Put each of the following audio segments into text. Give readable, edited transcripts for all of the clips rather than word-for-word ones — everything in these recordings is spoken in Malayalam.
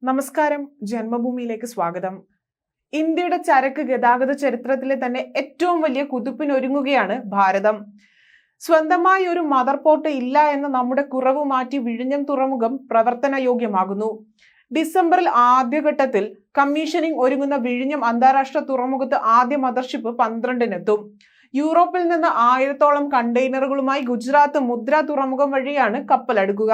നമസ്കാരം, ജന്മഭൂമിയിലേക്ക് സ്വാഗതം. ഇന്ത്യയുടെ ചരക്ക് ഗതാഗത ചരിത്രത്തിലെ തന്നെ ഏറ്റവും വലിയ കുതിപ്പിനൊരുങ്ങുകയാണ് ഭാരതം. സ്വന്തമായി ഒരു മദർ പോർട്ട് ഇല്ല എന്ന നമ്മുടെ കുറവ് മാറ്റി വിഴിഞ്ഞം തുറമുഖം പ്രവർത്തനയോഗ്യമാകുന്നു. ഡിസംബറിൽ ആദ്യഘട്ടത്തിൽ കമ്മീഷനിംഗ് ഒരുങ്ങുന്ന വിഴിഞ്ഞം അന്താരാഷ്ട്ര തുറമുഖത്ത് ആദ്യ മദർഷിപ്പ് 12-നെത്തും. യൂറോപ്പിൽ നിന്ന് 1000-ഓളം കണ്ടെയ്നറുകളുമായി ഗുജറാത്ത് മുദ്ര തുറമുഖം വഴിയാണ് കപ്പലടുക്കുക.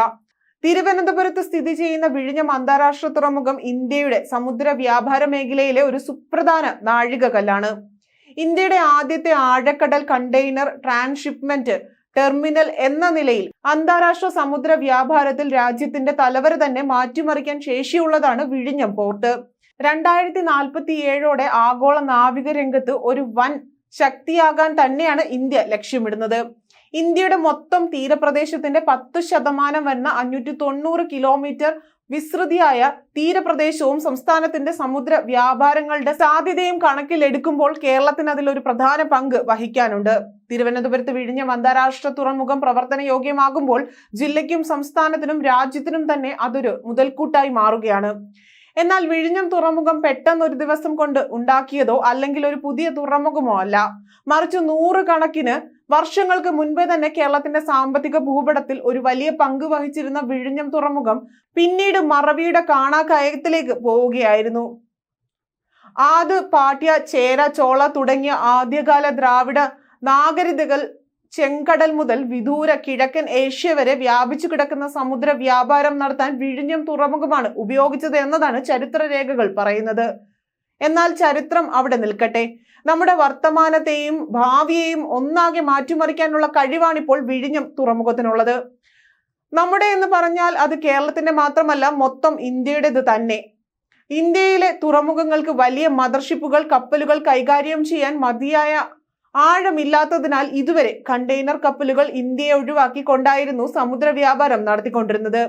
തിരുവനന്തപുരത്ത് സ്ഥിതി ചെയ്യുന്ന വിഴിഞ്ഞം അന്താരാഷ്ട്ര തുറമുഖം ഇന്ത്യയുടെ സമുദ്ര വ്യാപാര മേഖലയിലെ ഒരു സുപ്രധാന നാഴികകല്ലാണ്. ഇന്ത്യയുടെ ആദ്യത്തെ ആഴക്കടൽ കണ്ടെയ്നർ ട്രാൻസ്ഷിപ്മെന്റ് ടെർമിനൽ എന്ന നിലയിൽ അന്താരാഷ്ട്ര സമുദ്ര വ്യാപാരത്തിൽ രാജ്യത്തിന്റെ തലവര തന്നെ മാറ്റിമറിക്കാൻ ശേഷിയുള്ളതാണ് വിഴിഞ്ഞം പോർട്ട്. 2047ഓടെ ആഗോള നാവിക രംഗത്ത് ഒരു വൻ ശക്തിയാകാൻ തന്നെയാണ് ഇന്ത്യ ലക്ഷ്യമിടുന്നത്. ഇന്ത്യയുടെ മൊത്തം തീരപ്രദേശത്തിന്റെ 10% വരുന്ന 590 കിലോമീറ്റർ വിസ്തൃതിയായ തീരപ്രദേശവും സംസ്ഥാനത്തിന്റെ സമുദ്ര വ്യാപാരങ്ങളുടെ സാധ്യതയും കണക്കിലെടുക്കുമ്പോൾ കേരളത്തിന് അതിലൊരു പ്രധാന പങ്ക് വഹിക്കാനുണ്ട്. തിരുവനന്തപുരത്ത് വിഴിഞ്ഞം അന്താരാഷ്ട്ര തുറമുഖം പ്രവർത്തനയോഗ്യമാകുമ്പോൾ ജില്ലയ്ക്കും സംസ്ഥാനത്തിനും രാജ്യത്തിനും തന്നെ അതൊരു മുതൽക്കൂട്ടായി മാറുകയാണ്. എന്നാൽ വിഴിഞ്ഞം തുറമുഖം പെട്ടെന്ന് ഒരു ദിവസം കൊണ്ട് ഉണ്ടാക്കിയതോ അല്ലെങ്കിൽ ഒരു പുതിയ തുറമുഖമോ അല്ല, മറിച്ച് 100 കണക്കിന് വർഷങ്ങൾക്ക് മുൻപേ തന്നെ കേരളത്തിന്റെ സാമ്പത്തിക ഭൂപടത്തിൽ ഒരു വലിയ പങ്ക് വഹിച്ചിരുന്ന വിഴിഞ്ഞം തുറമുഖം പിന്നീട് മറവിയുടെ കാണാക്കയത്തിലേക്ക് പോവുകയായിരുന്നു. ആദ്, പാട്യ, ചേര, ചോള തുടങ്ങിയ ആദ്യകാല ദ്രാവിഡ നാഗരികതകൾ ചെങ്കടൽ മുതൽ വിദൂര കിഴക്കൻ ഏഷ്യ വരെ വ്യാപിച്ചു കിടക്കുന്ന സമുദ്ര വ്യാപാരം നടത്താൻ വിഴിഞ്ഞം തുറമുഖമാണ് ഉപയോഗിച്ചത് എന്നതാണ് ചരിത്രരേഖകൾ പറയുന്നത്. എന്നാൽ ചരിത്രം അവിടെ നിൽക്കട്ടെ. നമ്മുടെ വർത്തമാനത്തെയും ഭാവിയെയും ഒന്നാകെ മാറ്റിമറിക്കാനുള്ള കഴിവാണിപ്പോൾ വിഴിഞ്ഞം തുറമുഖത്തിനുള്ളത്. നമ്മുടെ എന്ന് പറഞ്ഞാൽ അത് കേരളത്തിന്റെ മാത്രമല്ല, മൊത്തം ഇന്ത്യയുടേത് തന്നെ. ഇന്ത്യയിലെ തുറമുഖങ്ങൾക്ക് വലിയ മദർഷിപ്പുകൾ, കപ്പലുകൾ കൈകാര്യം ചെയ്യാൻ മതിയായ ആഴമില്ലാത്തതിനാൽ ഇതുവരെ കണ്ടെയ്നർ കപ്പലുകൾ ഇന്ത്യയെ ഒഴിവാക്കിക്കൊണ്ടായിരുന്നു സമുദ്ര വ്യാപാരം നടത്തിക്കൊണ്ടിരുന്നത്.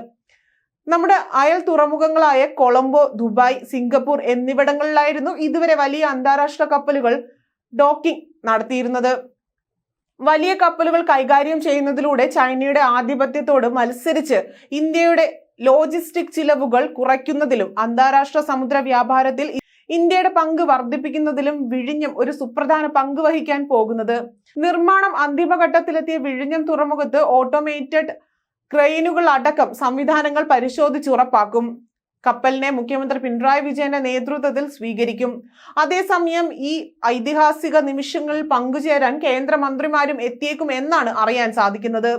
നമ്മുടെ അയൽ തുറമുഖങ്ങളായ കൊളംബോ, ദുബായ്, സിംഗപ്പൂർ എന്നിവിടങ്ങളിലായിരുന്നു ഇതുവരെ വലിയ അന്താരാഷ്ട്ര കപ്പലുകൾ ഡോക്കിംഗ് നടത്തിയിരുന്നത്. വലിയ കപ്പലുകൾ കൈകാര്യം ചെയ്യുന്നതിലൂടെ ചൈനയുടെ ആധിപത്യത്തോട് മത്സരിച്ച് ഇന്ത്യയുടെ ലോജിസ്റ്റിക് ചിലവുകൾ കുറയ്ക്കുന്നതിലും അന്താരാഷ്ട്ര സമുദ്ര വ്യാപാരത്തിൽ ഇന്ത്യയുടെ പങ്ക് വർദ്ധിപ്പിക്കുന്നതിലും വിഴിഞ്ഞം ഒരു സുപ്രധാന പങ്ക് വഹിക്കാൻ പോകുന്നത്. നിർമ്മാണം അന്തിമഘട്ടത്തിലെത്തിയ വിഴിഞ്ഞം തുറമുഖത്ത് ഓട്ടോമേറ്റഡ് ക്രെയിനുകൾ അടക്കം സംവിധാനങ്ങൾ പരിശോധിച്ചുറപ്പാക്കും. കപ്പലിനെ മുഖ്യമന്ത്രി പിണറായി വിജയന്റെ നേതൃത്വത്തിൽ സ്വീകരിക്കും. അതേസമയം ഈ ഐതിഹാസിക നിമിഷങ്ങളിൽ പങ്കുചേരാൻ കേന്ദ്രമന്ത്രിമാരും എത്തിയേക്കും എന്നാണ് അറിയാൻ സാധിക്കുന്നത്.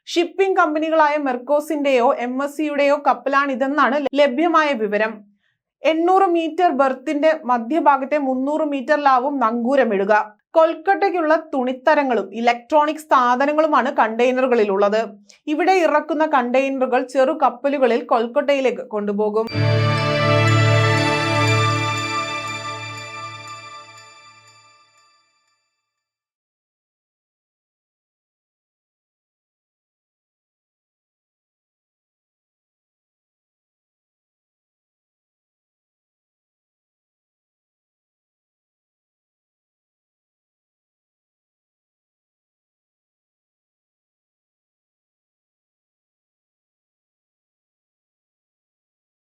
ഷിപ്പിംഗ് കമ്പനികളായ മെർക്കോസിന്റെയോ MSCയുടെയോ കപ്പലാണിതെന്നാണ് ലഭ്യമായ വിവരം. 800 മീറ്റർ ബെർത്തിന്റെ മധ്യഭാഗത്തെ 300 മീറ്ററിലാവും നങ്കൂരമിടുക. കൊൽക്കട്ടയ്ക്കുള്ള തുണിത്തരങ്ങളും ഇലക്ട്രോണിക് സാധനങ്ങളുമാണ് കണ്ടെയ്നറുകളിലുള്ളത്. ഇവിടെ ഇറക്കുന്ന കണ്ടെയ്നറുകൾ ചെറു കപ്പലുകളിൽ കൊൽക്കട്ടയിലേക്ക് കൊണ്ടുപോകും.